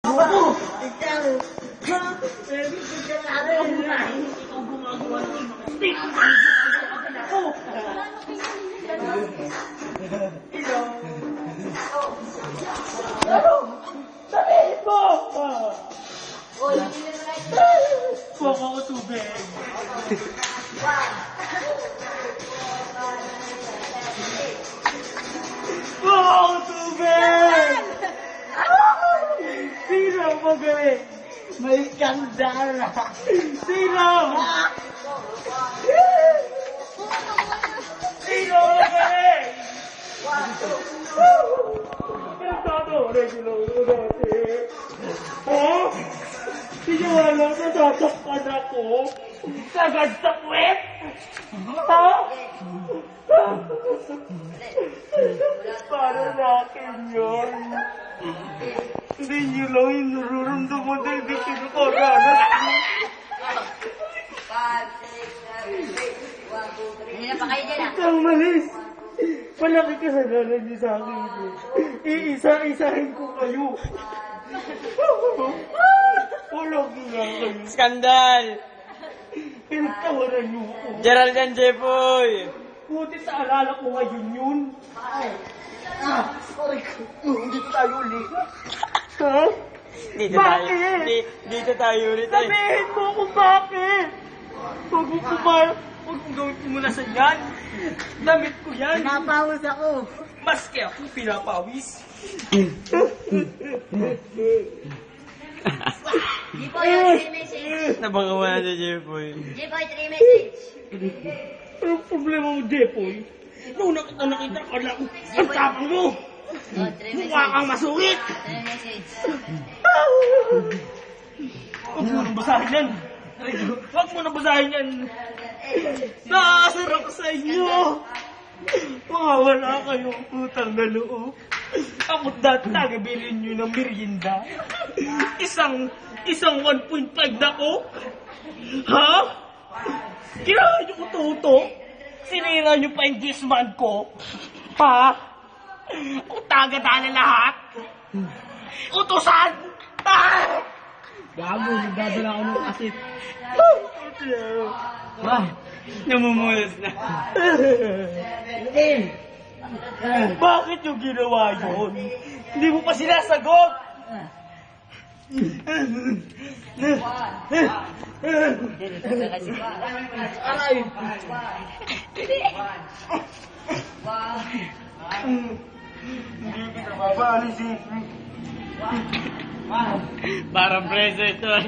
Ikaw! Ha? Pwede ko ka natin! Ikaw gumagawa ng hindi ko gumagawa ako! Ano? Sabihin mo! Huwag ako tubig! Huwag ako tubig! Sino ang magaling? May kandara! Sino? Sino ang magaling? Pinagtado rin sila natin. Ha? Hindi nyo alam na tatakpan ako? Sagad sa kwet? Ha? Para sa akin yun. Hindi nyo lang yung nararamdaman dahil di kinakaranas mo. Hindi na pa kayo dyan ah. Ang malis! Malaki kasalanan niyo sa akin. Iisa-isahin ko kayo. Walang nga kayo. Skandal! Pinagtawaran niyo ako. Gerald and Jeffoy! Buti sa alala ko ngayon yun. Sorry ko. Dito tayo ulit. Ha? Dito tayo. Bakit? Dito tayo ulit eh. Sabihin mo kung bakit. Huwag mo kumar. Huwag mong gawin ko muna sa yan. Damit ko yan. Napawis ako. Maski ako pinapawis. Jipoy, yung 3 message. Nabangawa na si Jeffoy. Jipoy, 3 message. Anong problema mo, Jepoy? Nung nakita ka lang, ang tapang mo! Oh, 3 Mukha kang message. masungit! 3 message. Huwag mo nang basahin yan! Huwag mo nang basahin yan! Nakaasar ako sa inyo! Mawawala kayo ang utang na loob. Ako dati tagabilin nyo ng merienda. Isang 1.5 na ko? Ha? Kailangan nyo ko tuto? Sinira nyo pa yung gisman ko? Ha? Utaga-tala lahat? Utusan? Gago, nagdadala ako ng asit. Namumulas na. Bakit yung ginawa yun? Hindi mo pa sinasagot! Aray! Hindi kita babaalis eh. Parang preso ito eh.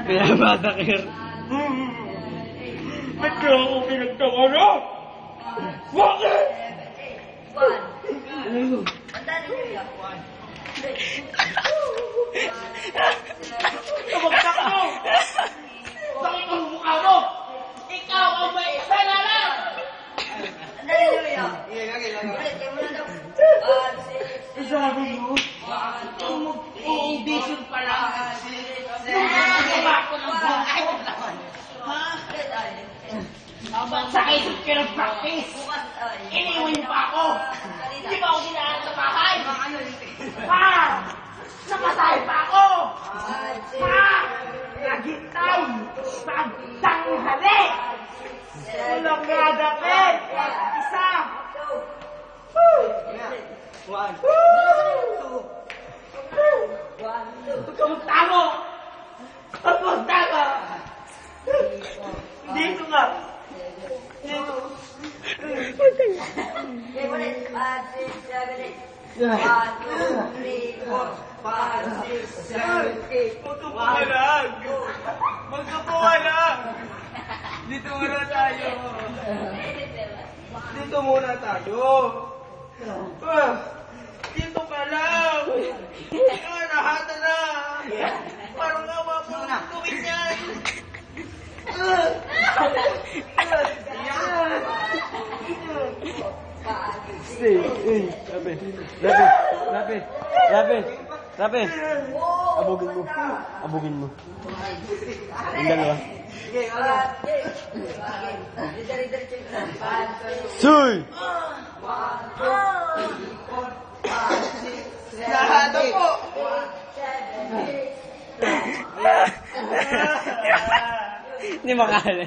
Kaya batakir. Ba't kaya ako pinagtawaran? Bakit? Tumagtak mo! Bakit ang mukha mo? Ikaw ang may kasalanan! Sabi mo, mag-audition pa lang. Nung ko ng buhay. Ha? Sa isip ka ng practice. Iniwan niyo pa ako. Di ba ako dinaan sa bahay? Ha? Namatay pa ako. Ha? Nagintay. Pagtanghali. Walang nadapit. Isa. One. Kamunta mo. Kamunta ka. Dito nga. Dito. Magkapuwalag! Magkapuwalag! Dito muna tayo! Dito muna tayo! Dito ka lang! Nahata na! Parang awa mo ang tuwid niyan! Lapi. Abugin mo. Yung dalawa. Soy! Nahata po! Hindi makala.